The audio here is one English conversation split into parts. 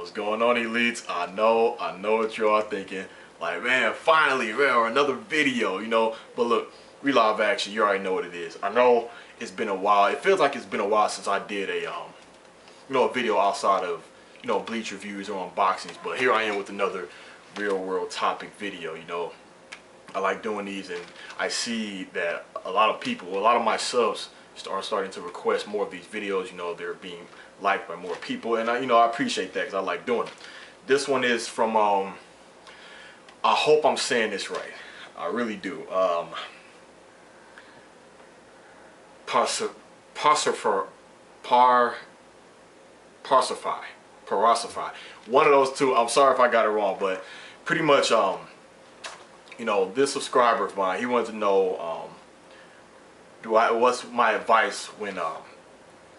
What's going on, elites? I know what you all thinking. Like, man, finally, man, another video, you know. But look, we live action. You already know what it is. I know it's been a while. It feels like it's been a while since I did a a video outside of, Bleach reviews or unboxings. But here I am with another real world topic video. I like doing these, and I see that a lot of people, a lot of my subs are starting to request more of these videos. They're being liked by more people, and I appreciate that because I like doing it. This one is from I hope I'm saying this right. I really do. Parsify. One of those two. I'm sorry if I got it wrong, but pretty much this subscriber of mine, he wanted to know what's my advice when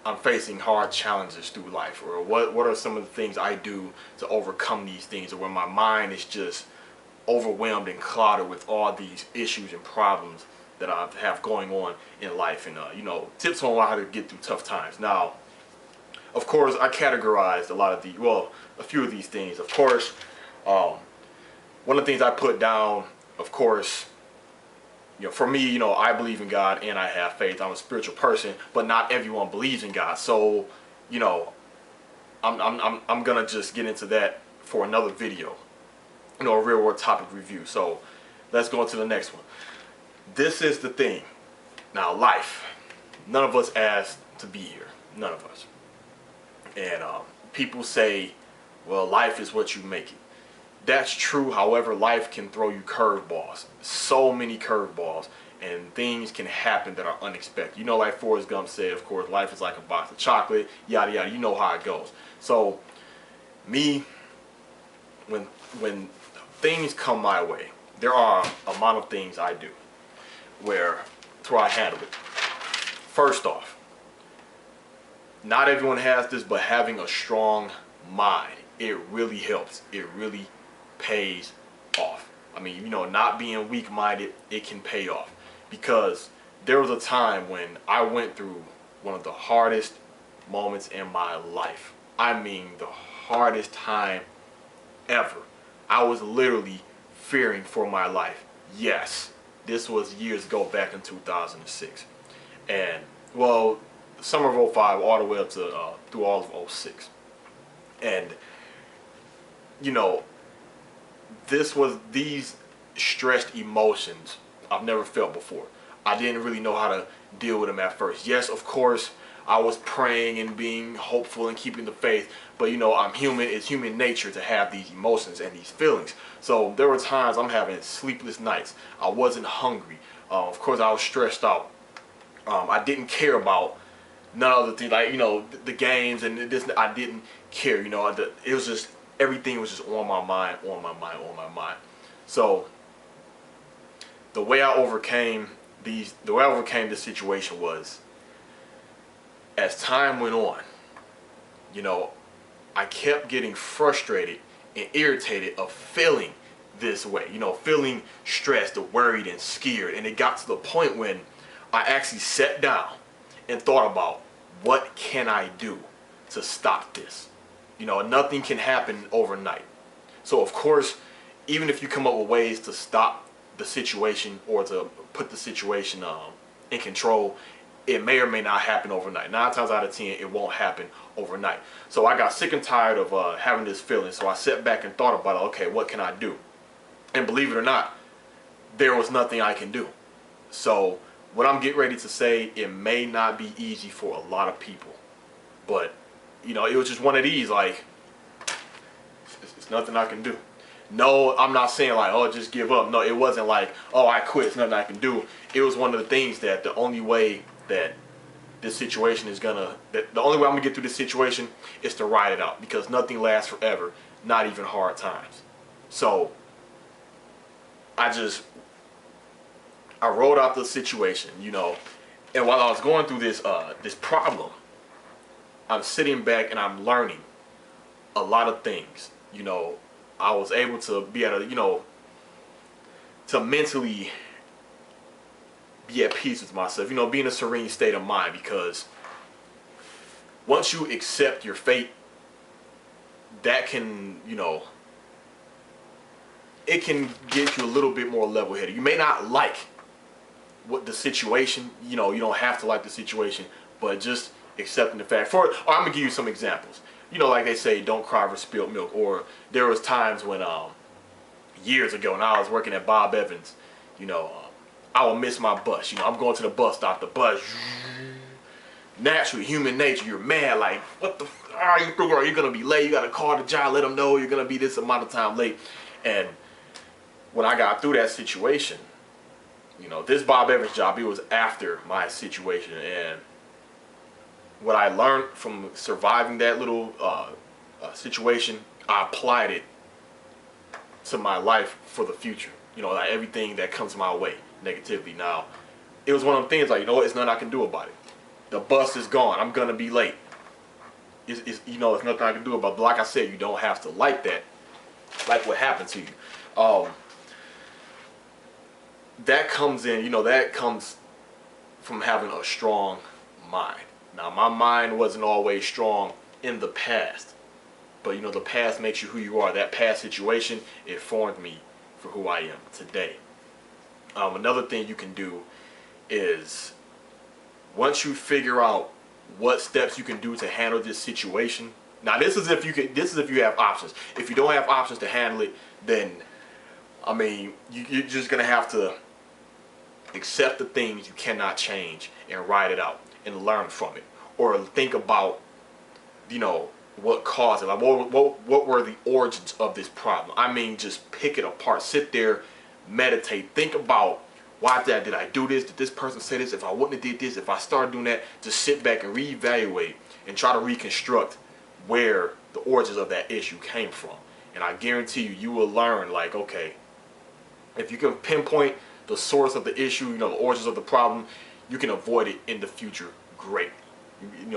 I'm facing hard challenges through life, or what are some of the things I do to overcome these things, or when my mind is just overwhelmed and clouded with all these issues and problems that I have going on in life, and tips on how to get through tough times. Now, of course, I categorized a few of these things. Of course, one of the things I put down, of course, for me, I believe in God and I have faith. I'm a spiritual person, but not everyone believes in God. So, I'm gonna just get into that for another video, a real world topic review. So let's go into the next one. This is the thing. Now, life. None of us asked to be here. None of us. And people say, well, life is what you make it. That's true. However, life can throw you curveballs. So many curveballs. And things can happen that are unexpected. Like Forrest Gump said, of course, life is like a box of chocolate, yada yada. You know how it goes. So, me, when things come my way, there are a amount of things I do where I handle it. First off, not everyone has this, but having a strong mind, it really helps. It really pays off. I mean, not being weak-minded, it can pay off. Because there was a time when I went through one of the hardest moments in my life. I mean, the hardest time ever. I was literally fearing for my life. Yes, this was years ago, back in 2006. And, well, summer of 05 all the way up to through all of 06. And, these stressed emotions I've never felt before. I didn't really know how to deal with them at first. Yes, of course, I was praying and being hopeful and keeping the faith, but I'm human. It's human nature to have these emotions and these feelings. So there were times I'm having sleepless nights. I wasn't hungry. Of course, I was stressed out. I didn't care about none of the things, like the games and this. I didn't care. It was just, everything was just on my mind. So the way I overcame this situation was, as time went on, I kept getting frustrated and irritated of feeling this way, feeling stressed or worried and scared. And it got to the point when I actually sat down and thought about, what can I do to stop this? Nothing can happen overnight. So of course, even if you come up with ways to stop the situation or to put the situation in control, it may or may not happen overnight. 9 times out of 10, it won't happen overnight. So I got sick and tired of having this feeling. So I sat back and thought about it. Okay, what can I do? And believe it or not, there was nothing I can do. So what I'm getting ready to say, it may not be easy for a lot of people, but it was just one of these, like, it's nothing I can do. No, I'm not saying like, oh, just give up. No, it wasn't like, oh, I quit, it's nothing I can do. It was one of the things that the only way that this situation is the only way I'm gonna get through this situation is to ride it out, because nothing lasts forever, not even hard times. So I rolled out the situation, and while I was going through this this problem, I'm sitting back and I'm learning a lot of things. I was able to be at a, to mentally be at peace with myself, be in a serene state of mind, because once you accept your fate, that can, it can get you a little bit more level-headed. You may not like what the situation, you don't have to like the situation, but just accepting the fact. Or I'm gonna give you some examples. Like they say, don't cry over spilled milk. Or there was times when years ago when I was working at Bob Evans, I would miss my bus. I'm going to the bus stop, the bus. Naturally, human nature, you're mad, like, what the are you gonna be late? You gotta call the job, let them know you're gonna be this amount of time late. And when I got through that situation, this Bob Evans job, it was after my situation, and what I learned from surviving that little situation, I applied it to my life for the future. Like everything that comes my way, negativity. Now, it was one of them things like, it's nothing I can do about it. The bus is gone. I'm gonna be late. It's nothing I can do about it. But like I said, you don't have to like that, like what happened to you. That comes in, that comes from having a strong mind. Now, my mind wasn't always strong in the past, but the past makes you who you are. That past situation, it formed me for who I am today. Another thing you can do is, once you figure out what steps you can do to handle this situation. Now, this is if you have options. If you don't have options to handle it, then you're just gonna have to accept the things you cannot change and ride it out and learn from it, or think about what caused it. Like what were the origins of this problem? Just pick it apart. Sit there, meditate, think about, why did I do this? Did this person say this? If I wouldn't have did this, if I started doing that, just sit back and reevaluate and try to reconstruct where the origins of that issue came from. And I guarantee you will learn, like, okay, if you can pinpoint the source of the issue, the origins of the problem, you can avoid it in the future. Great,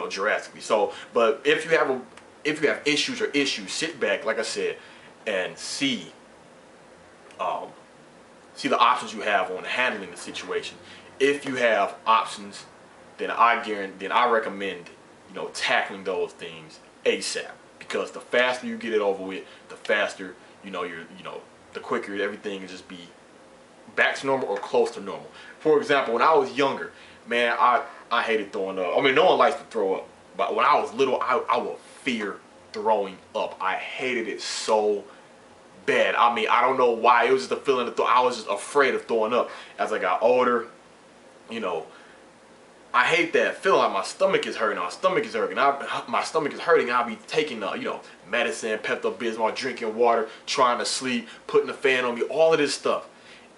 drastically. So, but if you have issues, sit back, like I said, and see the options you have on handling the situation. If you have options, then I recommend tackling those things ASAP, because the faster you get it over with, the faster the quicker everything can just be back to normal or close to normal. For example, when I was younger, man, I hated throwing up. No one likes to throw up, but when I was little, I would fear throwing up. I hated it so bad. I don't know why. It was just a feeling of I was just afraid of throwing up. As I got older, I hate that feeling like my stomach is hurting. My stomach is hurting. I'll be taking medicine, Pepto-Bismol, drinking water, trying to sleep, putting the fan on me, all of this stuff.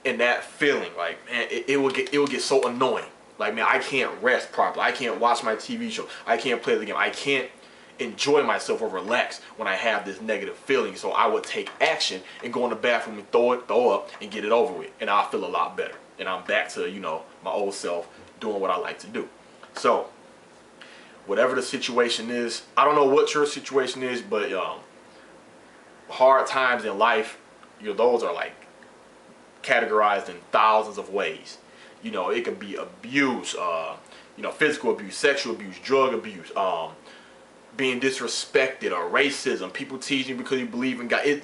And that feeling, like, man, it will get so annoying. Like, man, I can't rest properly. I can't watch my TV show. I can't play the game. I can't enjoy myself or relax when I have this negative feeling. So I would take action and go in the bathroom and throw up and get it over with, and I'll feel a lot better. And I'm back to my old self, doing what I like to do. So whatever the situation is, I don't know what your situation is, but hard times in life, those are like categorized in thousands of ways. It could be abuse, physical abuse, sexual abuse, drug abuse, being disrespected, or racism, people teasing because you believe in God. You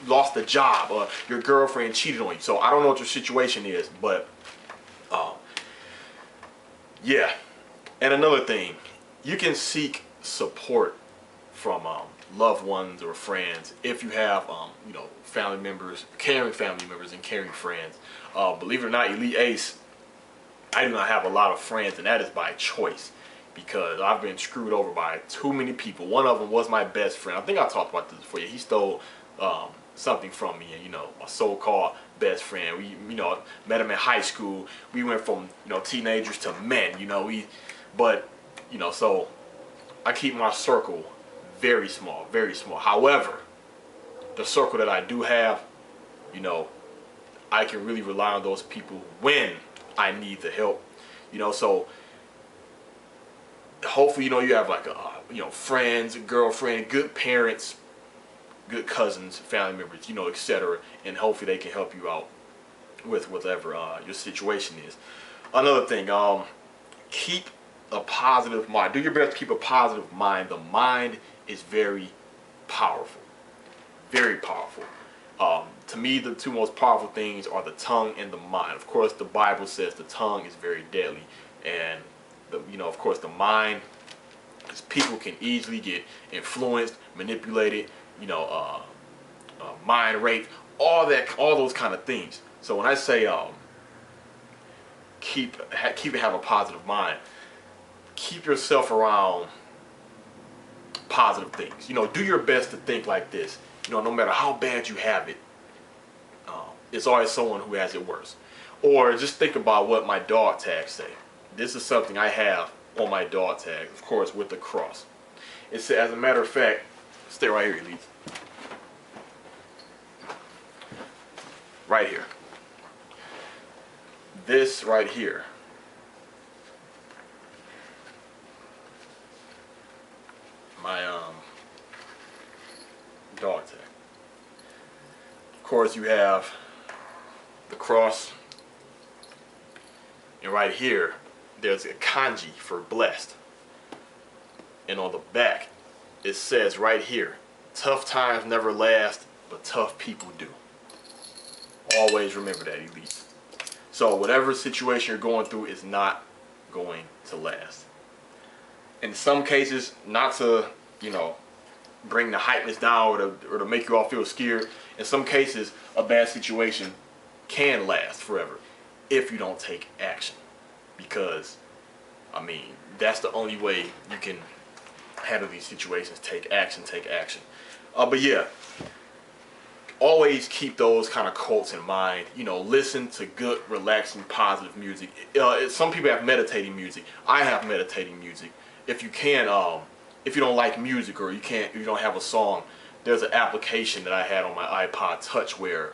lost a job, or your girlfriend cheated on you. So I don't know what your situation is, but yeah. And another thing, you can seek support from loved ones or friends if you have family members, caring family members and caring friends. Believe it or not, Elite Ace, I do not have a lot of friends, and that is by choice, because I've been screwed over by too many people. One of them was my best friend. I think I talked about this before. He stole something from me, and my so-called best friend. We met him in high school. We went from teenagers to men. So I keep my circle very small, very small. However, the circle that I do have, I can really rely on those people when I need the help. So hopefully you have like friends, a girlfriend, good parents, good cousins, family members, etc. And hopefully they can help you out with whatever your situation is. Another thing, keep a positive mind. Do your best to keep a positive mind. The mind is very powerful, very powerful. To me, the two most powerful things are the tongue and the mind. Of course, the Bible says the tongue is very deadly, and of course, the mind, because people can easily get influenced, manipulated, mind raped, all those kind of things. So when I say have a positive mind, keep yourself around positive things. Do your best to think like this. No matter how bad you have it, it's always someone who has it worse. Or just think about what my dog tags say. This is something I have on my dog tag, of course, with the cross. It says, as a matter of fact, stay right here, Elise. Right here. This right here. My dog tag. Of course, you have the cross, and right here there's a kanji for blessed, and on the back it says right here, tough times never last, but tough people do. Always remember that, elite. So whatever situation you're going through is not going to last. In some cases, not to bring the hypeness down or to make you all feel scared. In some cases, a bad situation can last forever if you don't take action. Because, that's the only way you can handle these situations. Take action, take action. But yeah, always keep those kind of quotes in mind. Listen to good, relaxing, positive music. Some people have meditating music. I have meditating music. If you can, if you don't like music or you don't have a song, there's an application that I had on my iPod Touch where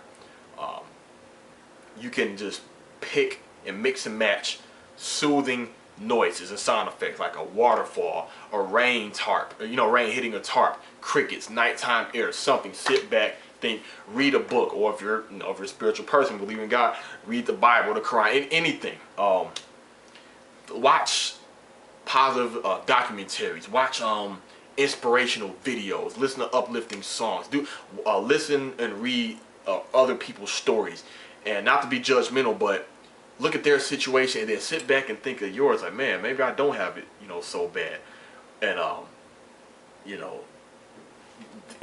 you can just pick and mix and match soothing noises and sound effects like a waterfall, a rain tarp, rain hitting a tarp, crickets, nighttime air, something. Sit back, think, read a book, or if you're a spiritual person, believe in God, read the Bible, the Quran, anything. Watch positive documentaries, watch inspirational videos, listen to uplifting songs, listen and read other people's stories, and not to be judgmental, but look at their situation and then sit back and think of yours. Like, man, maybe I don't have it so bad. And I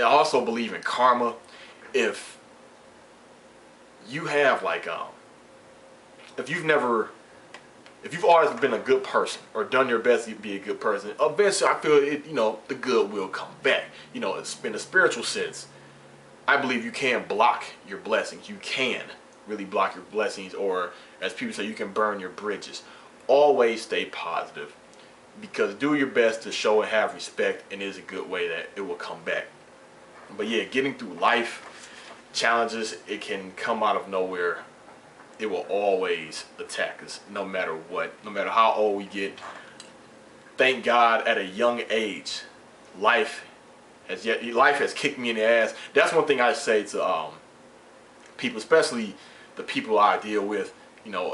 also believe in karma. If you have if you've always been a good person or done your best to be a good person, eventually I feel the good will come back. It's in a spiritual sense. I believe you can block your blessings. You can really block your blessings, or as people say, you can burn your bridges. Always stay positive, because do your best to show and have respect, and it is a good way that it will come back. But yeah, getting through life challenges, it can come out of nowhere. It will always attack us, no matter what, no matter how old we get. Thank God, at a young age, life has kicked me in the ass. That's one thing I say to people, especially the people I deal with,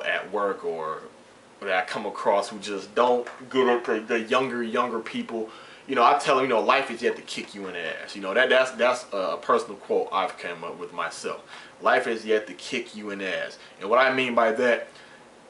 at work or that I come across who just don't good at the younger people. I tell them, life is yet to kick you in the ass. That's a personal quote I've come up with myself. Life is yet to kick you in the ass. And what I mean by that,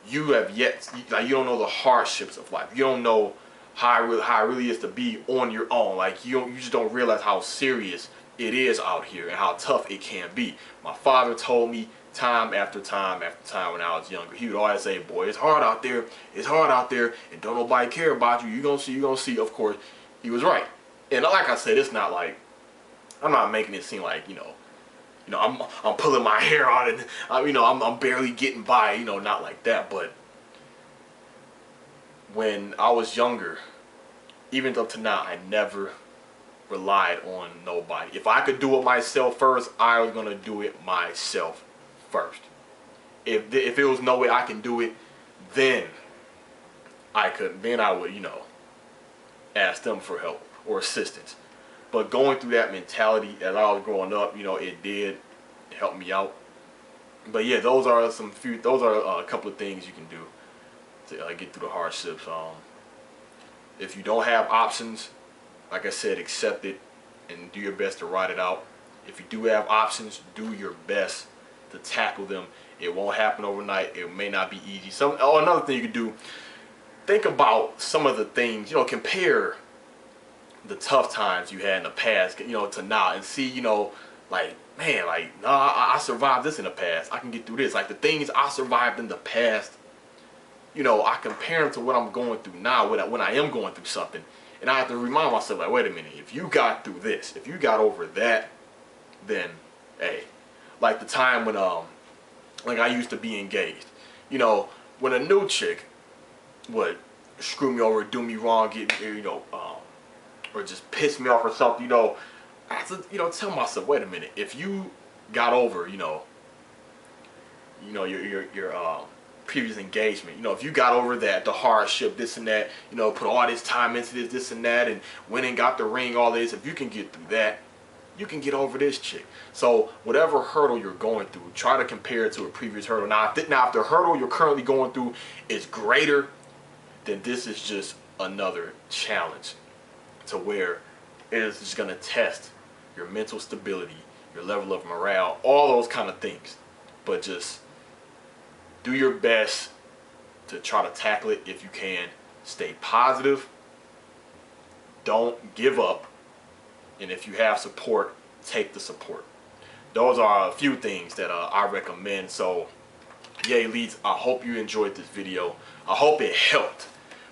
you don't know the hardships of life. You don't know how it really is to be on your own. You just don't realize how serious it is out here and how tough it can be. My father told me time after time after time when I was younger. He would always say, boy, it's hard out there. It's hard out there, and don't nobody care about you. You're gonna see. Of course, he was right. And like I said, it's not like, I'm not making it seem like, I'm pulling my hair out and I'm barely getting by, not like that. But when I was younger, even up to now, I never relied on nobody. If I could do it myself first, I was gonna do it myself first. If it was no way I can do it, then I would, ask them for help or assistance. But going through that mentality as I was growing up, it did help me out. But yeah, those are a couple of things you can do to get through the hardships. If you don't have options, like I said, accept it and do your best to ride it out. If you do have options, do your best to tackle them. It won't happen overnight. It may not be easy. Another thing you can do, think about some of the things, you know, compare the tough times you had in the past, you know, to now, and see, you know, like, man, like, nah, I survived this in the past. I can get through this. Like, the things I survived in the past, you know, I compare them to what I'm going through now when I am going through something. And I have to remind myself, like, wait a minute, if you got through this, if you got over that, then, hey, like the time when, like I used to be engaged. You know, when a new chick would screw me over, do me wrong, get, you know, or just piss me off or something, you know, I have to, you know, tell myself, wait a minute, if you got over, you know, your previous engagement, you know, if you got over that, the hardship, this and that, you know, put all this time into this and that, and went and got the ring, all this, if you can get through that, you can get over this chick. So whatever hurdle you're going through, try to compare it to a previous hurdle. Now, if the hurdle you're currently going through is greater, then this is just another challenge to where it is just going to test your mental stability, your level of morale, all those kind of things. But just do your best to try to tackle it if you can. Stay positive. Don't give up. And if you have support, take the support. Those are a few things that I recommend. So, yeah, elites, I hope you enjoyed this video. I hope it helped.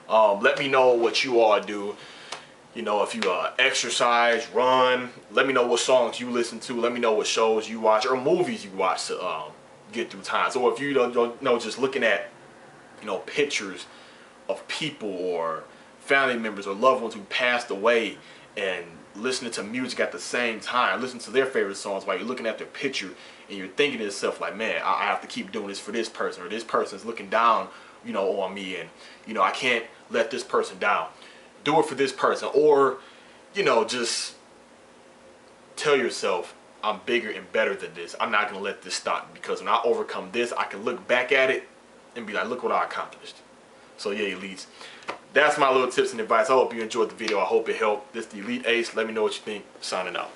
Let me know what you all do. You know, if you exercise, run, let me know what songs you listen to. Let me know what shows you watch or movies you watch to get through time. So if you don't know, just looking at, you know, pictures of people or family members or loved ones who passed away, and listening to music at the same time, listening to their favorite songs while you're looking at their picture, and you're thinking to yourself like, man, I have to keep doing this for this person, or this person's looking down, you know, on me, and, you know, I can't let this person down. Do it for this person. Or, you know, just tell yourself, I'm bigger and better than this. I'm not going to let this stop me, because when I overcome this, I can look back at it and be like, look what I accomplished. So yeah, elites, that's my little tips and advice. I hope you enjoyed the video. I hope it helped. This is the Elite Ace. Let me know what you think. Signing out.